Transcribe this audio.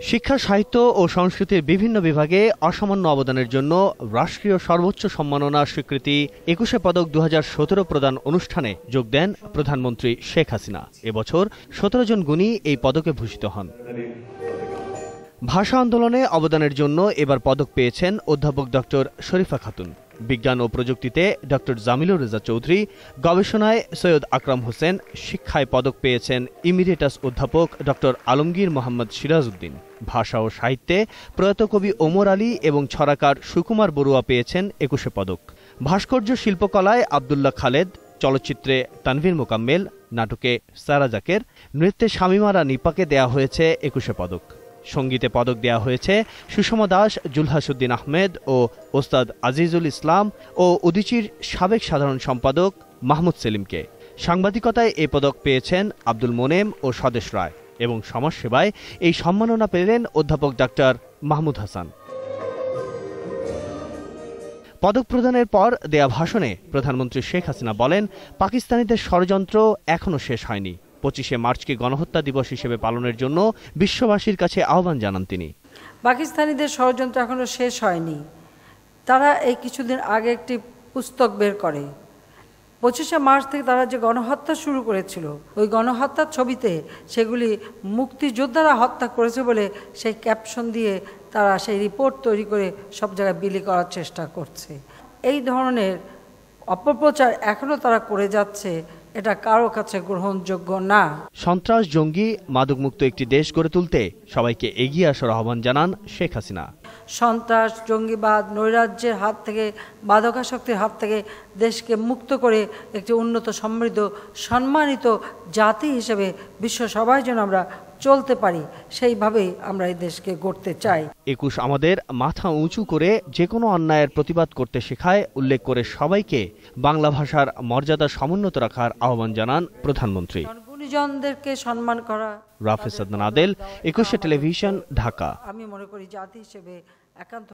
শিক্ষা, সাহিত্য ও সংস্কৃতির বিভিন্ন বিভাগে অসামান্য অবদানের জন্য রাষ্ট্রীয় সর্বোচ্চ সম্মাননা স্বীকৃতি ২১শে পদক ২০১৭ প্রদান অনুষ্ঠানে যোগ দেন প্রধানমন্ত্রী শেখ হাসিনা। এবছর ১৭ জন গুণী এই পদকে ভূষিত হন। ভাষা আন্দোলনে অবদানের জন্য এবার পদক পেয়েছেন অধ্যাপক ডক্টর শরীফা খাতুন, বিজ্ঞান ও প্রযুক্তিতে ডক্টর জামিলুর রেজা চৌধুরী, গবেষণায় সৈয়দ আকরাম হোসেন, শিক্ষায় পদক পেয়েছেন ইমিরেটাস অধ্যাপক ডক্টর আলমগীর মোহাম্মদ সিরাজউদ্দিন, ভাষা ও সাহিত্যে প্রয়াত কবি ওমর আলী এবং ছড়াকার সুকুমার বড়ুয়া পেয়েছেন ২১শে পদক। ভাস্কর্য শিল্পকলায় আব্দুল্লাহ খালেদ, চলচ্চিত্রে তানভীর মোকাম্মেল, নাটকে সারা জাকের, নৃত্যে শামীমারা নিপাকে দেয়া হয়েছে ২১শে পদক। সঙ্গীতে পদক দেয়া হয়েছে সুষমা দাস, জুলহাসউদ্দিন আহমেদ ও ওস্তাদ আজিজুল ইসলাম ও উদীচীর সাবেক সাধারণ সম্পাদক মাহমুদ সেলিমকে। সাংবাদিকতায় এই পদক পেয়েছেন আব্দুল মোনেম ও স্বদেশ রায় এবং সমাজসেবায় এই সম্মাননা পেলেন অধ্যাপক ডাক্তার মাহমুদ হাসান। পদক প্রদানের পর দেয়া ভাষণে প্রধানমন্ত্রী শেখ হাসিনা বলেন, পাকিস্তানিদের ষড়যন্ত্র এখনো শেষ হয়নি। ২৫শে মার্চকে গণহত্যা দিবস হিসেবে পালনের জন্য বিশ্ববাসীর কাছে আহ্বান জানান তিনি। পাকিস্তানিদের ষড়যন্ত্র এখনো শেষ হয়নি। তারা এই কিছুদিন আগে একটি পুস্তক বের করে। ২৫শে মার্চ থেকে তারা যে গণহত্যা শুরু করেছিল, ওই গণহত্যার ছবিতে সেগুলি মুক্তিযোদ্ধারা হত্যা করেছে বলে সেই ক্যাপশন দিয়ে তারা সেই রিপোর্ট তৈরি করে সব জায়গায় বিলি করার চেষ্টা করছে। এই ধরনের অপপ্রচার এখনো তারা করে যাচ্ছে, এটা কারো কাছে গ্রহণযোগ্য না। সন্ত্রাস, জঙ্গি, মাদকমুক্ত একটি দেশ গড়ে তুলতে সবাইকে এগিয়ে আসার আহ্বান জানান শেখ হাসিনা। সন্ত্রাস, জঙ্গিবাদ, নৈরাজ্যের হাত থেকে, মাদকাসক্তির হাত থেকে দেশকে মুক্ত করে একটি উন্নত, সমৃদ্ধ, সম্মানিত জাতি হিসেবে বিশ্ব সবাই যেন আমরা চলতে পারি, সেইভাবেই আমরা এই দেশকে গড়তে চাই। ২১ আমাদের মাথা উঁচু করে যে কোনো অন্যায়ের প্রতিবাদ করতে শেখায় উল্লেখ করে সবাইকে বাংলা ভাষার মর্যাদা সমুন্নত রাখার আহ্বান জানান প্রধানমন্ত্রী। গুণীজনদেরকে সম্মান করা। রাফেজ আদনান আদেল, ২১শে টেলিভিশন, ঢাকা। আমি মনে করি জাতি হিসেবে একান্ত